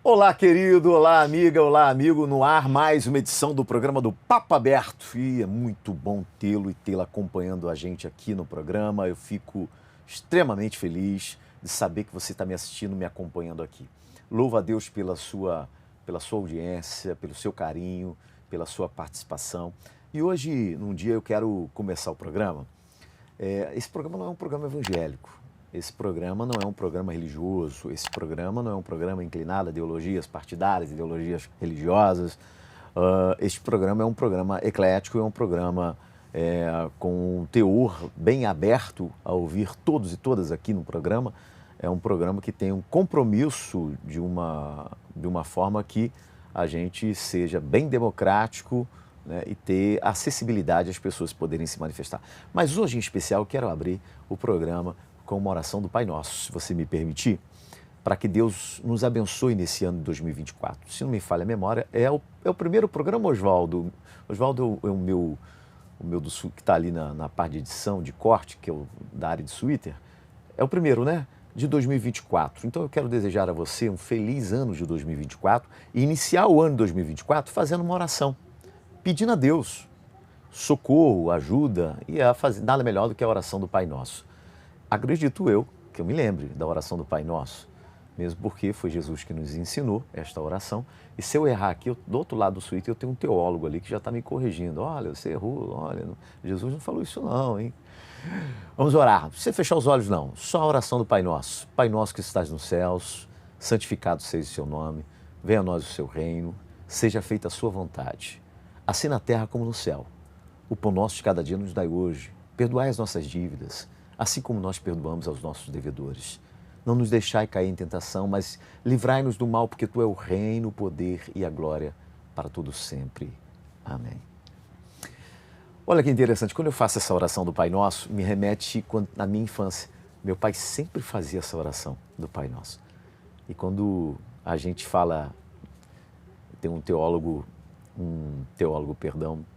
Olá, querido, olá, amiga, olá, amigo, no ar mais uma edição do programa do Papo Aberto. E é muito bom tê-lo e tê-la acompanhando a gente aqui no programa. Eu fico extremamente feliz de saber que você está me assistindo, me acompanhando aqui. Louvo a Deus pela sua audiência, pelo seu carinho, pela sua participação. E hoje, num dia, eu quero começar o programa. Esse programa não é um programa evangélico. Esse programa não é um programa religioso, esse programa não é um programa inclinado a ideologias partidárias, ideologias religiosas. Este programa é um programa eclético, é um programa com um teor bem aberto a ouvir todos e todas aqui no programa. É um programa que tem um compromisso de uma forma que a gente seja bem democrático, né, e ter acessibilidade às pessoas poderem se manifestar. Mas hoje, em especial, eu quero abrir o programa com uma oração do Pai Nosso, se você me permitir, para que Deus nos abençoe nesse ano de 2024. Se não me falha a memória, é o primeiro programa, Oswaldo. Oswaldo é o meu que está ali na parte de edição, de corte, que é da área de Twitter. É o primeiro, né? De 2024. Então eu quero desejar a você um feliz ano de 2024 e iniciar o ano de 2024 fazendo uma oração, pedindo a Deus socorro, ajuda, e nada melhor do que a oração do Pai Nosso. Acredito eu que eu me lembre da oração do Pai Nosso, mesmo porque foi Jesus que nos ensinou esta oração. E se eu errar aqui, do outro lado do Twitter, eu tenho um teólogo ali que já está me corrigindo. Olha, você errou, olha, Jesus não falou isso não, hein? Vamos orar. Não precisa fechar os olhos não, só a oração do Pai Nosso. Pai Nosso que estás nos céus, santificado seja o seu nome, venha a nós o seu reino, seja feita a sua vontade, assim na terra como no céu. O pão nosso de cada dia nos dai hoje, perdoai as nossas dívidas, assim como nós perdoamos aos nossos devedores. Não nos deixai cair em tentação, mas livrai-nos do mal, porque Tu é o reino, o poder e a glória para todo sempre. Amém. Olha que interessante, quando eu faço essa oração do Pai Nosso, me remete na minha infância. Meu pai sempre fazia essa oração do Pai Nosso. E quando a gente fala, tem um teólogo,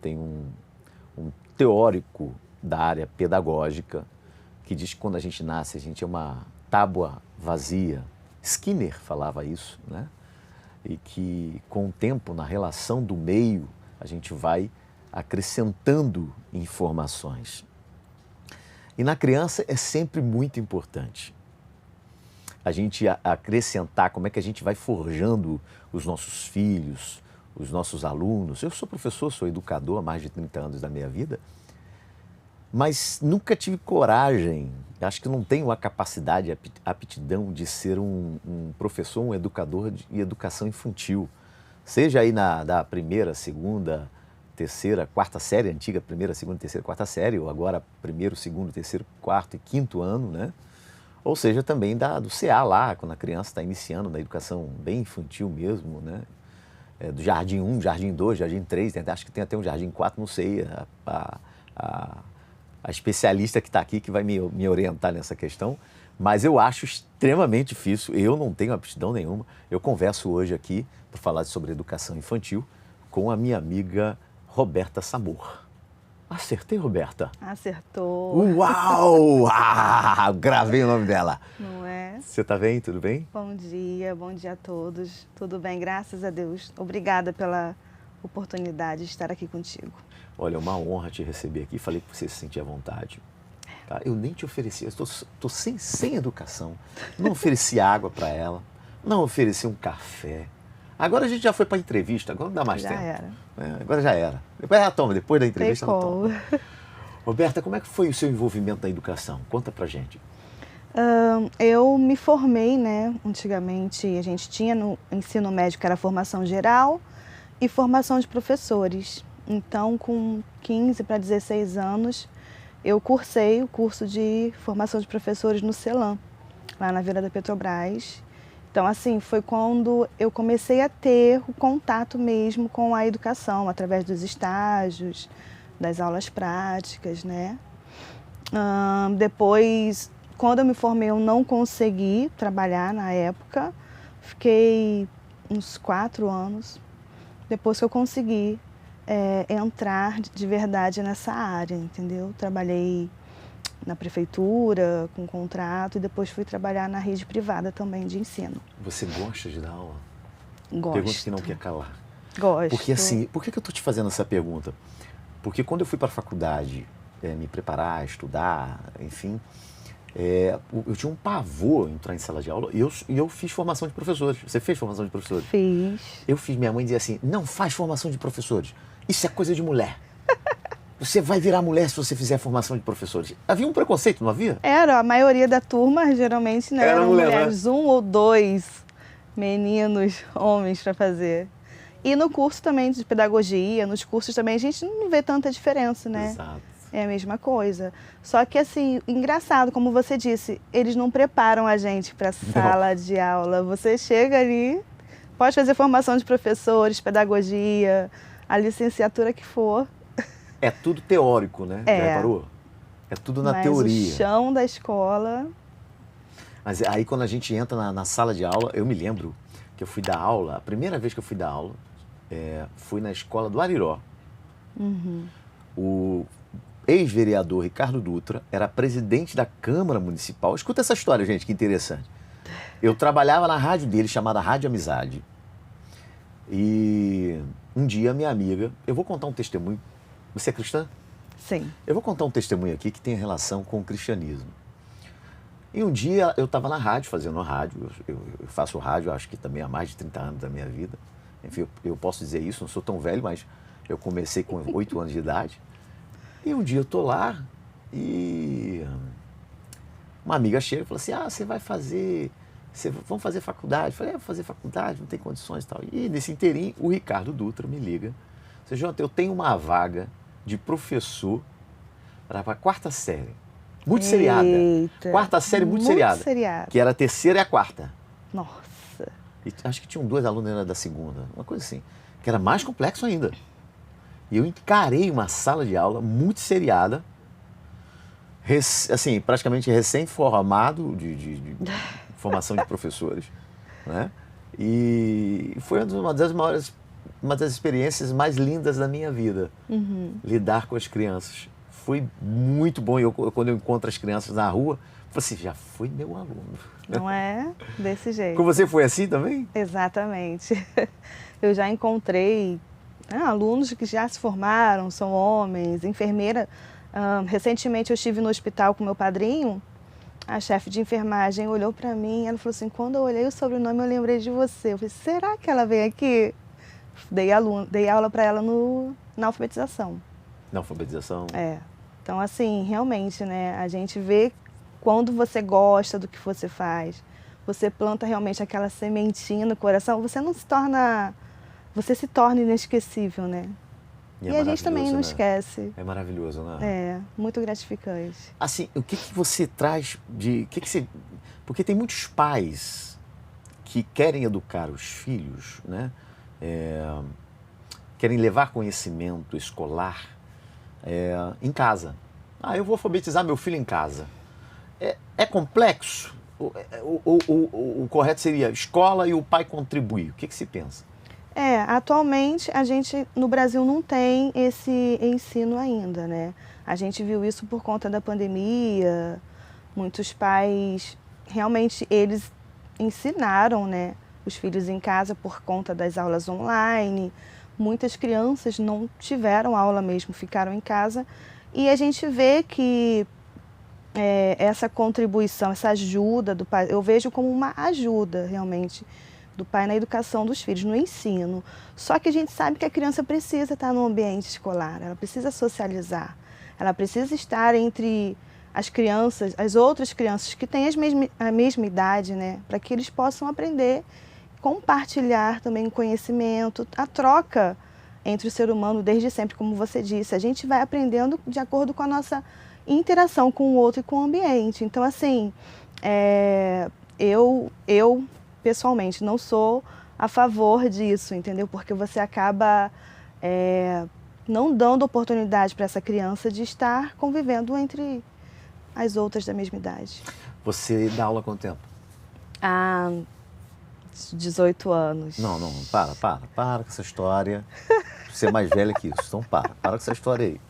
tem um teórico da área pedagógica, que diz que quando a gente nasce, a gente é uma tábua vazia. Skinner falava isso, né? E que com o tempo, na relação do meio, a gente vai acrescentando informações. E na criança é sempre muito importante a gente acrescentar como é que a gente vai forjando os nossos filhos, os nossos alunos. Eu sou professor, sou educador há mais de 30 anos da minha vida, mas nunca tive coragem, acho que não tenho a capacidade, a aptidão de ser um professor, um educador de educação infantil. Seja aí da primeira, segunda, terceira, quarta série, antiga primeira, segunda, terceira, quarta série, ou agora primeiro, segundo, terceiro, quarto e quinto ano, né? Ou seja, também do CA lá, quando a criança está iniciando na educação bem infantil mesmo, né? Do Jardim 1, Jardim 2, Jardim 3, acho que tem até um Jardim 4, não sei, a especialista que está aqui que vai me orientar nessa questão, mas eu acho extremamente difícil, eu não tenho aptidão nenhuma. Eu converso hoje aqui para falar sobre educação infantil com a minha amiga Roberta Samor. Acertei, Roberta? Acertou. Uau! Gravei o nome dela. Não é? Você está bem? Tudo bem? Bom dia a todos. Tudo bem, graças a Deus. Obrigada pela oportunidade de estar aqui contigo. Olha, é uma honra te receber aqui. Falei que você se sentia à vontade. Tá? Eu nem te ofereci, eu estou sem educação. Não ofereci água para ela, não ofereci um café. Agora a gente já foi para a entrevista, agora não dá mais tempo. Já era. Agora já era. Depois da entrevista ela toma. Roberta, como é que foi o seu envolvimento na educação? Conta pra gente. Eu me formei, né? Antigamente a gente tinha no ensino médio que era formação geral e formação de professores. Então, com 15 para 16 anos, eu cursei o curso de formação de professores no CELAM, lá na Vila da Petrobras. Então, assim, foi quando eu comecei a ter o contato mesmo com a educação, através dos estágios, das aulas práticas, né? Depois, quando eu me formei, eu não consegui trabalhar na época. Fiquei uns 4 anos. Depois que eu consegui entrar de verdade nessa área, entendeu? Trabalhei na prefeitura, com contrato, e depois fui trabalhar na rede privada também de ensino. Você gosta de dar aula? Gosto. Pergunta que não quer calar. Gosto. Porque assim, por que eu estou te fazendo essa pergunta? Porque quando eu fui para a faculdade, me preparar, estudar, enfim, eu tinha um pavor em entrar em sala de aula e eu fiz formação de professores. Você fez formação de professores? Fiz. Eu fiz. Minha mãe dizia assim, não faz formação de professores. Isso é coisa de mulher. Você vai virar mulher se você fizer formação de professores. Havia um preconceito, não havia? A maioria da turma geralmente não eram mulher, mulheres, né? 1 ou 2 meninos, homens para fazer. E no curso também de pedagogia, nos cursos também, a gente não vê tanta diferença, né? Exato. É a mesma coisa. Só que, assim, engraçado, como você disse, eles não preparam a gente para a sala de aula. Você chega ali, pode fazer formação de professores, pedagogia, a licenciatura que for. É tudo teórico, né? Já reparou? É tudo na teoria. O chão da escola... Mas aí quando a gente entra na sala de aula, eu me lembro que eu fui dar aula, a primeira vez que eu fui dar aula, fui na escola do Ariró. Uhum. O ex-vereador Ricardo Dutra era presidente da Câmara Municipal. Escuta essa história, gente, que interessante. Eu trabalhava na rádio dele, chamada Rádio Amizade. E um dia minha amiga, eu vou contar um testemunho. Você é cristã? Sim. Eu vou contar um testemunho aqui que tem relação com o cristianismo. E um dia eu estava na rádio, fazendo rádio, eu faço rádio acho que também há mais de 30 anos da minha vida. Enfim, eu posso dizer isso, não sou tão velho, mas eu comecei com 8 anos de idade. E um dia eu estou lá e uma amiga chega e fala assim, você vai fazer, vamos fazer faculdade? Eu falei, vou fazer faculdade, não tem condições e tal. E nesse inteirinho, o Ricardo Dutra me liga. Você, Jonathan, eu tenho uma vaga de professor para a 4ª série. Muito seriada. 4ª série, muito seriada. Que era a 3ª e a 4ª. Nossa. E acho que tinham 2 alunos da 2ª, uma coisa assim. Que era mais complexo ainda. E eu encarei uma sala de aula muito seriada, assim, praticamente recém-formado de formação de professores, né? E foi uma das experiências mais lindas da minha vida, lidar com as crianças. Foi muito bom. Quando eu encontro as crianças na rua, eu falo assim, já foi meu aluno. Não é desse jeito. Com você foi assim também? Exatamente. Eu já encontrei alunos que já se formaram, são homens, enfermeira. Recentemente eu estive no hospital com meu padrinho, a chefe de enfermagem olhou para mim e ela falou assim, quando eu olhei o sobrenome eu lembrei de você. Eu falei, será que ela vem aqui? Dei aula para ela na alfabetização. Na alfabetização? Então, assim, realmente, né, a gente vê quando você gosta do que você faz, você planta realmente aquela sementinha no coração, você se torna inesquecível, né? E a gente também não esquece. É maravilhoso, né? É, muito gratificante. Assim, o que você traz porque tem muitos pais que querem educar os filhos, né? Querem levar conhecimento escolar em casa. Eu vou alfabetizar meu filho em casa. É complexo? O correto seria escola e o pai contribuir. O que se pensa? Atualmente a gente no Brasil não tem esse ensino ainda, né? A gente viu isso por conta da pandemia. Muitos pais, realmente, eles ensinaram, né, os filhos em casa por conta das aulas online. Muitas crianças não tiveram aula mesmo, ficaram em casa. E a gente vê que essa contribuição, essa ajuda do pai, eu vejo como uma ajuda realmente do pai na educação dos filhos, no ensino. Só que a gente sabe que a criança precisa estar no ambiente escolar, ela precisa socializar, ela precisa estar entre as crianças, as outras crianças que têm a mesma idade, né, para que eles possam aprender, compartilhar também o conhecimento, a troca entre o ser humano desde sempre, como você disse. A gente vai aprendendo de acordo com a nossa interação com o outro e com o ambiente. Então, assim, eu pessoalmente não sou a favor disso, entendeu? Porque você acaba não dando oportunidade para essa criança de estar convivendo entre as outras da mesma idade. Você dá aula há quanto tempo? 18 anos. Não, para com essa história. Você é mais velha que isso, então para com essa história aí.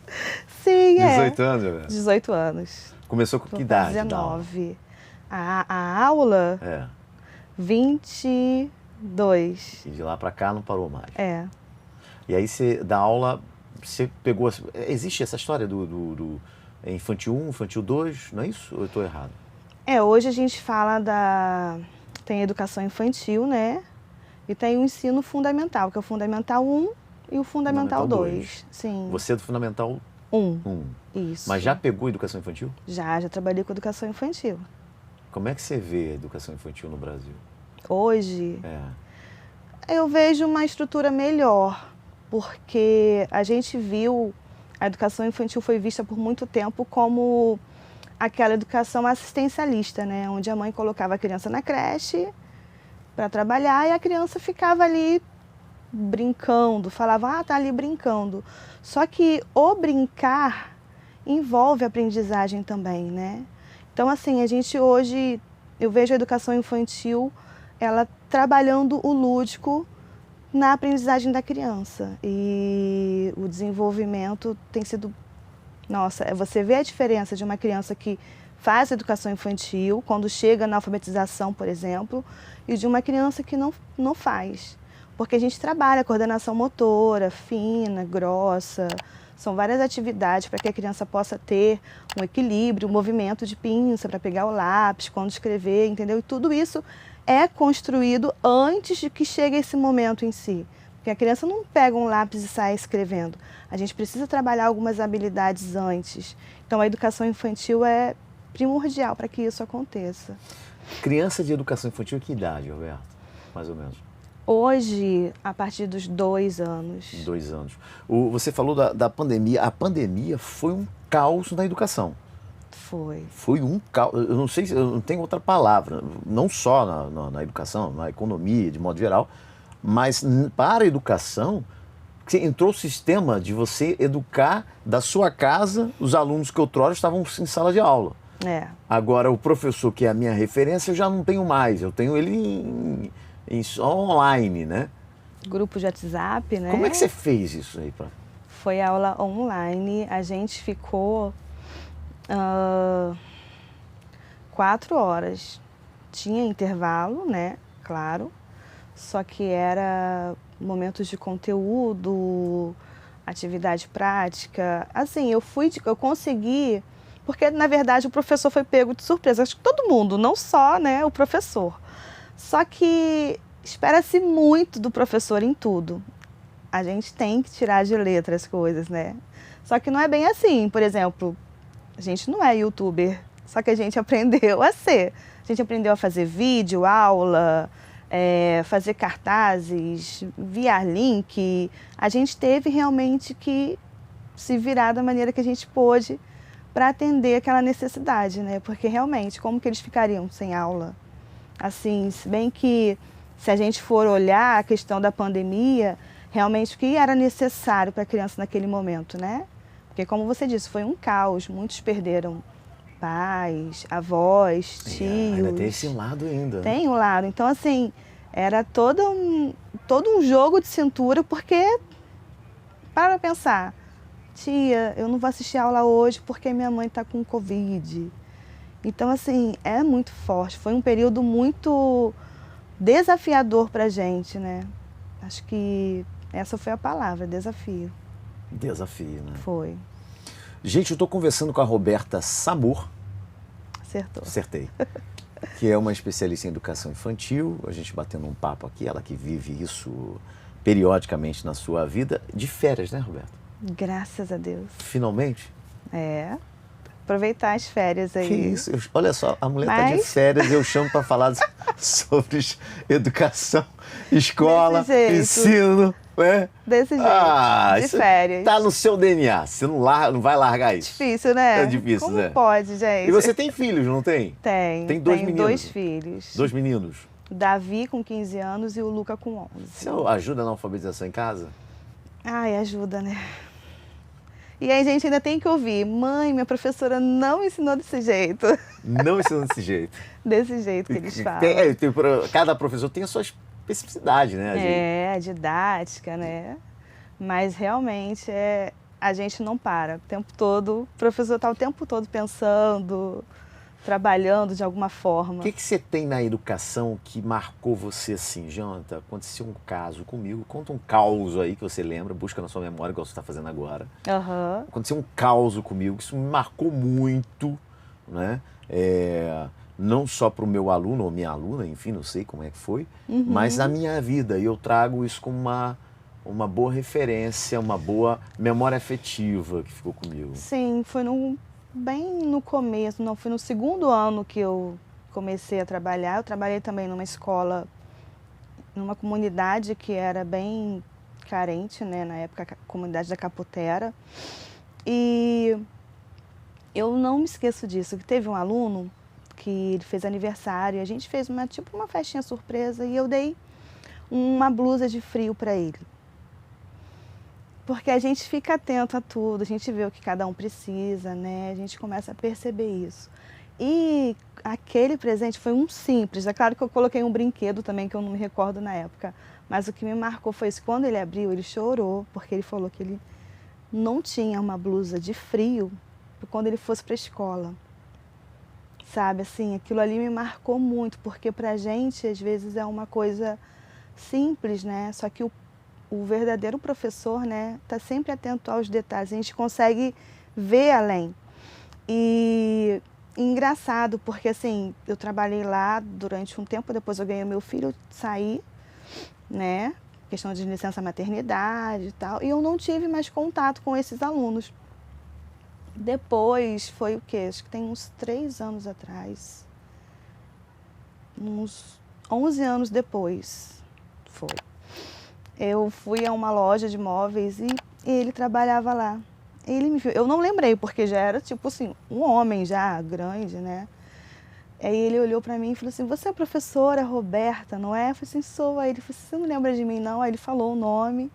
Sim, 18 anos, velho? 18 anos. Começou com que idade? 19. A aula? 20, 2. E de lá para cá não parou mais. É. E aí você dá aula, você pegou... Existe essa história do infantil 1, infantil 2, não é isso? Ou eu estou errado? Hoje a gente fala tem a educação infantil, né? E tem o ensino fundamental, que é o Fundamental 1 e o Fundamental 2. Sim. Você é do Fundamental 1. Isso. Mas já pegou educação infantil? Já trabalhei com educação infantil. Como é que você vê a educação infantil no Brasil? Hoje, eu vejo uma estrutura melhor, porque a gente viu, a educação infantil foi vista por muito tempo como aquela educação assistencialista, né? Onde a mãe colocava a criança na creche para trabalhar e a criança ficava ali brincando, falava, tá ali brincando. Só que o brincar envolve aprendizagem também, né? Então, assim, a gente hoje, eu vejo a educação infantil, ela trabalhando o lúdico na aprendizagem da criança. E o desenvolvimento tem sido... Nossa, você vê a diferença de uma criança que faz educação infantil, quando chega na alfabetização, por exemplo, e de uma criança que não faz. Porque a gente trabalha coordenação motora, fina, grossa, são várias atividades para que a criança possa ter um equilíbrio, um movimento de pinça para pegar o lápis, quando escrever, entendeu? E tudo isso é construído antes de que chegue esse momento em si. Porque a criança não pega um lápis e sai escrevendo. A gente precisa trabalhar algumas habilidades antes. Então a educação infantil é primordial para que isso aconteça. Criança de educação infantil, que idade, Roberto? Mais ou menos. Hoje, a partir dos 2 anos. 2 anos. Você falou da pandemia. A pandemia foi um caos na educação. Foi. Foi um caos. Eu não sei, eu não tenho outra palavra. Não só na educação, na economia, de modo geral, mas para a educação, entrou o sistema de você educar da sua casa os alunos que outrora estavam em sala de aula. Agora, o professor, que é a minha referência, eu já não tenho mais. Eu tenho ele online, né? Grupo de WhatsApp, né? Como é que você fez isso aí? Foi aula online. A gente ficou 4 horas. Tinha intervalo, né? Claro. Só que era momentos de conteúdo, atividade prática. Assim, eu consegui... Porque, na verdade, o professor foi pego de surpresa. Acho que todo mundo, não só, né, o professor. Só que espera-se muito do professor em tudo. A gente tem que tirar de letra as coisas, né? Só que não é bem assim. Por exemplo, a gente não é youtuber, só que a gente aprendeu a ser. A gente aprendeu a fazer vídeo, aula, fazer cartazes, enviar link. A gente teve realmente que se virar da maneira que a gente pôde para atender aquela necessidade, né? Porque realmente, como que eles ficariam sem aula? Assim, se bem que se a gente for olhar a questão da pandemia, realmente o que era necessário para a criança naquele momento, né? Porque como você disse, foi um caos, muitos perderam pais, avós, tios. Ainda tem esse lado ainda. Tem um lado. Então, assim, era todo um jogo de cintura, porque, para pensar, tia, eu não vou assistir a aula hoje porque minha mãe está com Covid. Então, assim, é muito forte. Foi um período muito desafiador para a gente, né? Acho que essa foi a palavra, desafio. Desafio, né? Foi. Gente, eu estou conversando com a Roberta Sabur. Acertou. Acertei. Que é uma especialista em educação infantil. A gente batendo um papo aqui, ela que vive isso periodicamente na sua vida. De férias, né, Roberta? Graças a Deus. Finalmente? Aproveitar as férias aí. Que isso? Olha só, a mulher está de férias e eu chamo para falar sobre educação, escola, ensino. Desse jeito, de férias. Tá no seu DNA, você não vai largar isso. Difícil, né? É difícil, como né? Pode, gente? E você tem filhos, não tem? Tem 2 meninos? 2 filhos. 2 meninos? Davi com 15 anos e o Luca com 11. Você ajuda na alfabetização em casa? Ai, ajuda, né? E aí a gente ainda tem que ouvir, mãe, minha professora não ensinou desse jeito. Não ensinou desse jeito? Desse jeito que eles falam. Cada professor tem a sua especificidade, né? A didática, né? Mas realmente a gente não para. O tempo todo, o professor está o tempo todo pensando, trabalhando de alguma O forma. que você tem na educação que marcou você assim, Janta? Aconteceu um caso comigo, conta um caos aí que você lembra, busca na sua memória, igual você está fazendo agora. Aham. Aconteceu um caos comigo, isso me marcou muito, né? Não só para o meu aluno ou minha aluna, enfim, não sei como é que foi, mas na minha vida. E eu trago isso como uma boa referência, uma boa memória afetiva que ficou comigo. Sim, foi bem no começo, não, foi no segundo ano que eu comecei a trabalhar. Eu trabalhei também numa escola, numa comunidade que era bem carente, né, na época, a comunidade da Caputera. E eu não me esqueço disso, que teve um aluno que ele fez aniversário, e a gente fez tipo uma festinha surpresa e eu dei uma blusa de frio para ele. Porque a gente fica atento a tudo, a gente vê o que cada um precisa, né? A gente começa a perceber isso. E aquele presente foi um simples. É claro que eu coloquei um brinquedo também, que eu não me recordo na época. Mas o que me marcou foi isso. Quando ele abriu, ele chorou, porque ele falou que ele não tinha uma blusa de frio quando ele fosse para a escola. Sabe, assim, aquilo ali me marcou muito, porque pra gente, às vezes, é uma coisa simples, né? Só que o verdadeiro professor, né, tá sempre atento aos detalhes, a gente consegue ver além. E engraçado, porque assim, eu trabalhei lá durante um tempo, depois eu ganhei meu filho, saí, né, questão de licença maternidade e tal, e eu não tive mais contato com esses alunos. Depois, foi o quê? Acho que tem uns 3 anos atrás, uns 11 anos depois, foi. Eu fui a uma loja de móveis e ele trabalhava lá. Ele me viu, eu não lembrei, porque já era tipo assim, um homem já grande, né? Aí ele olhou pra mim e falou assim, você é a professora Roberta, não é? Eu falei assim, sou. Aí ele falou assim, você não lembra de mim não? Aí ele falou o nome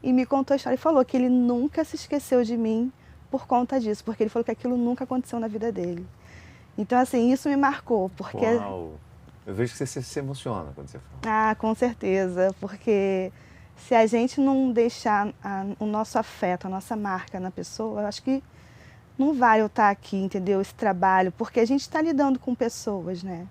e me contou a história. E falou que ele nunca se esqueceu de mim por conta disso, porque ele falou que aquilo nunca aconteceu na vida dele. Então assim, isso me marcou, porque... Uau! Eu vejo que você se emociona quando você fala. Ah, com certeza, porque se a gente não deixar o nosso afeto, a nossa marca na pessoa, eu acho que não vale eu estar aqui, entendeu? Esse trabalho, porque a gente está lidando com pessoas, né?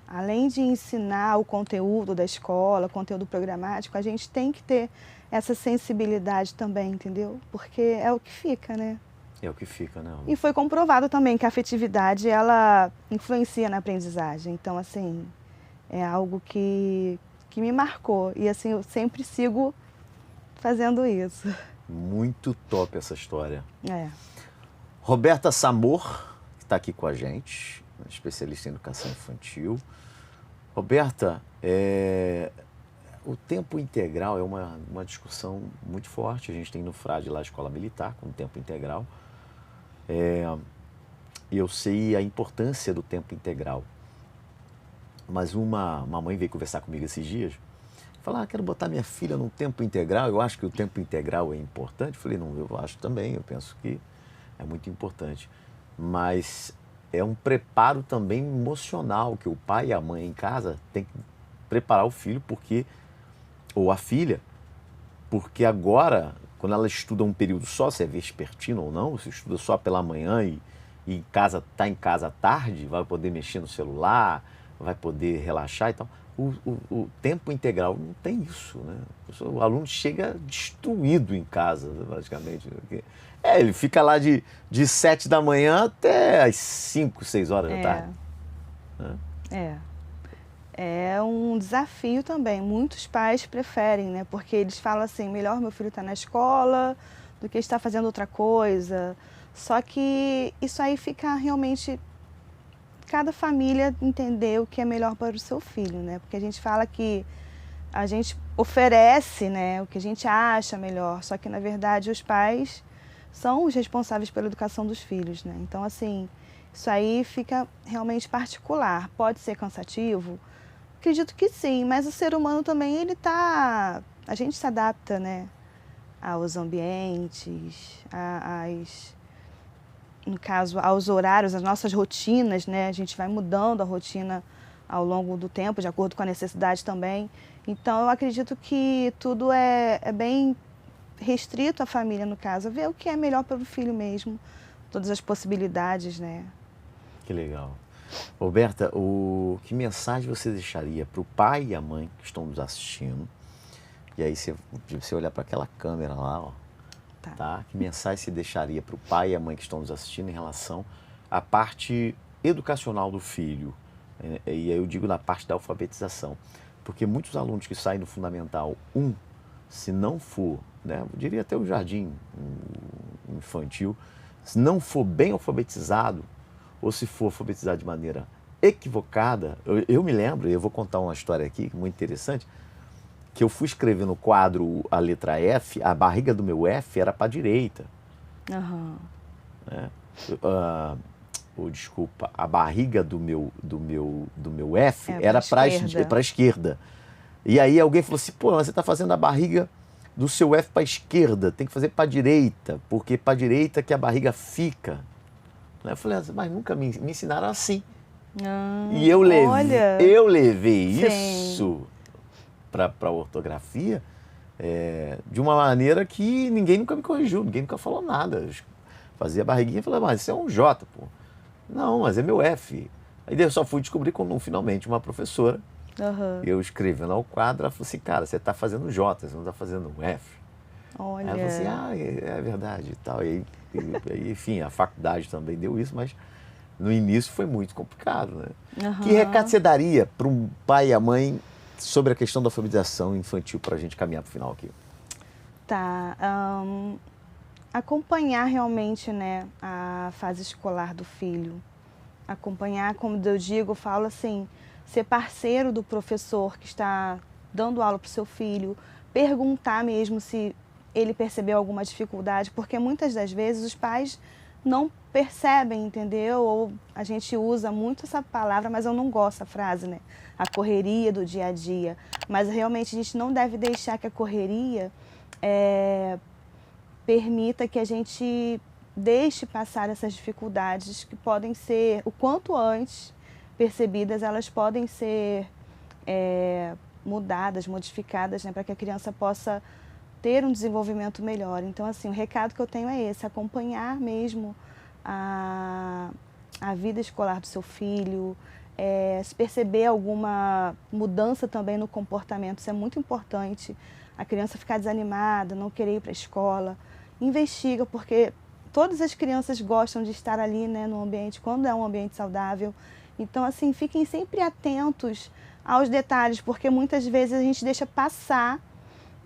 Além de ensinar o conteúdo da escola, o conteúdo programático, a gente tem que ter essa sensibilidade também, entendeu? Porque é o que fica, né? É o que fica, né? E foi comprovado também que a afetividade, ela influencia na aprendizagem. Então, assim, é algo que me marcou. E, assim, eu sempre sigo fazendo isso. Muito top essa história. É. Roberta Samor, que está aqui com a gente, especialista em educação infantil. Roberta, o tempo integral é uma discussão muito forte. A gente tem no FRAD lá a escola militar com o tempo integral. E eu sei a importância do tempo integral. Mas uma mãe veio conversar comigo esses dias, falar, quero botar minha filha num tempo integral, eu acho que o tempo integral é importante. Eu falei, não, eu acho também, eu penso que é muito importante. Mas é um preparo também emocional que o pai e a mãe em casa tem que preparar o filho, ou a filha, porque agora, quando ela estuda um período só, se é vespertino ou não, se estuda só pela manhã e está em casa à tarde, vai poder mexer no celular, vai poder relaxar e tal. O tempo integral não tem isso, né? O aluno chega destruído em casa, basicamente. Ele fica lá de 7 da manhã até as 5, 6 horas da tarde. É um desafio também. Muitos pais preferem, né? Porque eles falam assim, melhor meu filho estar na escola do que estar fazendo outra coisa. Só que isso aí fica realmente... Cada família entender o que é melhor para o seu filho, né? Porque a gente fala que a gente oferece, né, o que a gente acha melhor, só que na verdade os pais são os responsáveis pela educação dos filhos, né? Então assim, isso aí fica realmente particular. Pode ser cansativo? Acredito que sim, mas o ser humano também, a gente se adapta, né, aos ambientes, no caso, aos horários, às nossas rotinas, né? A gente vai mudando a rotina ao longo do tempo, de acordo com a necessidade também. Então, eu acredito que tudo é bem restrito à família, no caso, ver o que é melhor para o filho mesmo, todas as possibilidades, né? Que legal. Roberta, que mensagem você deixaria para o pai e a mãe que estão nos assistindo? E aí você olhar para aquela câmera lá, ó, tá? Que mensagem você deixaria para o pai e a mãe que estão nos assistindo em relação à parte educacional do filho? E aí eu digo na parte da alfabetização. Porque muitos alunos que saem do Fundamental 1, se não for, né, eu diria até o jardim infantil, se não for bem alfabetizado, ou se for alfabetizado de maneira equivocada, eu me lembro, e eu vou contar uma história aqui muito interessante, que eu fui escrever no quadro a letra F, a barriga do meu F era para a direita. Aham. Né? Desculpa, a barriga do meu F era para a esquerda. E aí alguém falou assim, pô, mas você está fazendo a barriga do seu F para a esquerda, tem que fazer para a direita, porque para a direita que a barriga fica. Eu falei, mas nunca me ensinaram assim. E eu levei sim. isso para a ortografia de uma maneira que ninguém nunca me corrigiu, ninguém nunca falou nada. Eu fazia a barriguinha e falei, mas isso é um J, pô. Não, mas é meu F. Aí eu só fui descobrir quando finalmente uma professora, eu escrevendo ao quadro, ela falou assim, cara, você está fazendo J, você não está fazendo um F. Olha. Aí ela falou assim, é verdade e tal. E enfim, a faculdade também deu isso, mas no início foi muito complicado, né? Que recado você daria para um pai e a mãe sobre a questão da alfabetização infantil para a gente caminhar para o final aqui? Tá. Acompanhar realmente, né, a fase escolar do filho. Acompanhar, como eu digo, eu falo assim, ser parceiro do professor que está dando aula para o seu filho, perguntar mesmo se ele percebeu alguma dificuldade, porque muitas das vezes os pais não percebem, entendeu? Ou a gente usa muito essa palavra, mas eu não gosto da frase, né? A correria do dia a dia. Mas realmente a gente não deve deixar que a correria permita que a gente deixe passar essas dificuldades que podem ser, o quanto antes percebidas, elas podem ser mudadas, modificadas, né? Para que a criança possa ter um desenvolvimento melhor. Então, assim, o recado que eu tenho é esse, acompanhar mesmo a vida escolar do seu filho, se perceber alguma mudança também no comportamento, isso é muito importante. A criança ficar desanimada, não querer ir para a escola, investiga, porque todas as crianças gostam de estar ali, né, no ambiente, quando é um ambiente saudável. Então, assim, fiquem sempre atentos aos detalhes, porque muitas vezes a gente deixa passar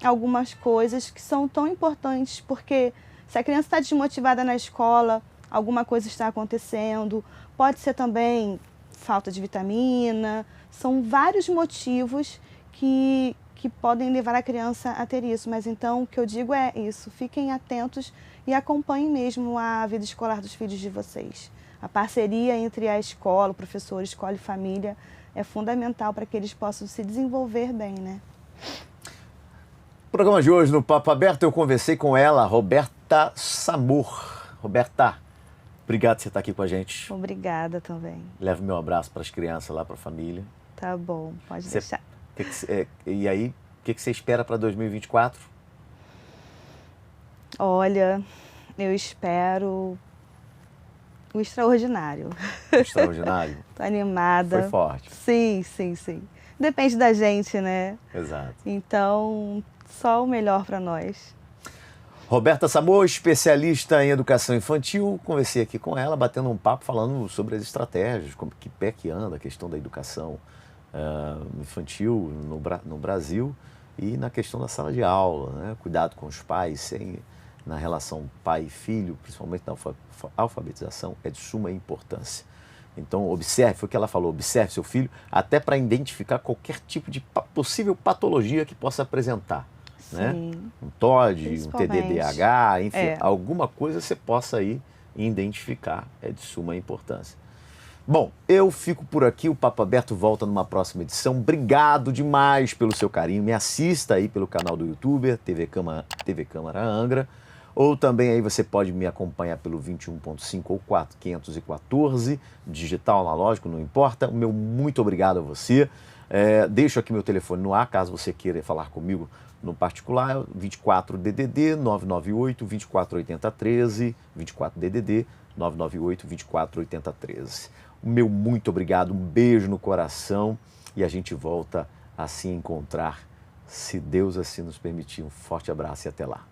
algumas coisas que são tão importantes, porque se a criança está desmotivada na escola, alguma coisa está acontecendo, pode ser também falta de vitamina, são vários motivos que podem levar a criança a ter isso, mas então o que eu digo é isso, fiquem atentos e acompanhem mesmo a vida escolar dos filhos de vocês. A parceria entre a escola, o professor, escola e família é fundamental para que eles possam se desenvolver bem, né? No programa de hoje, no Papo Aberto, eu conversei com ela, Roberta Samor. Roberta, obrigado por você estar aqui com a gente. Obrigada também. Leve meu abraço para as crianças lá, para a família. Tá bom, pode deixar. E aí, o que você espera para 2024? Olha, eu espero o extraordinário. O extraordinário? Tô animada. Foi forte. Sim, sim, sim. Depende da gente, né? Exato. Então, só o melhor para nós. Roberta Samor, especialista em educação infantil, conversei aqui com ela, batendo um papo, falando sobre as estratégias, como que pé que anda a questão da educação infantil no Brasil e na questão da sala de aula, né? Cuidado com os pais, na relação pai e filho, principalmente na alfabetização, é de suma importância. Então, observe, foi o que ela falou, observe seu filho, até para identificar qualquer tipo de possível patologia que possa apresentar. Né? Um TOD, um TDDH, enfim, alguma coisa você possa aí identificar, é de suma importância. Bom, eu fico por aqui, o Papo Aberto volta numa próxima edição. Obrigado demais pelo seu carinho, me assista aí pelo canal do YouTube, TV Câmara Angra, ou também aí você pode me acompanhar pelo 21.5 ou 514, digital, analógico, não importa. O meu muito obrigado a você. Deixo aqui meu telefone no ar, caso você queira falar comigo no particular, 24DDD 998 2480 13, 24DDD 998 2480 13. meu muito obrigado, um beijo no coração e a gente volta a se encontrar, se Deus assim nos permitir. Um forte abraço e até lá.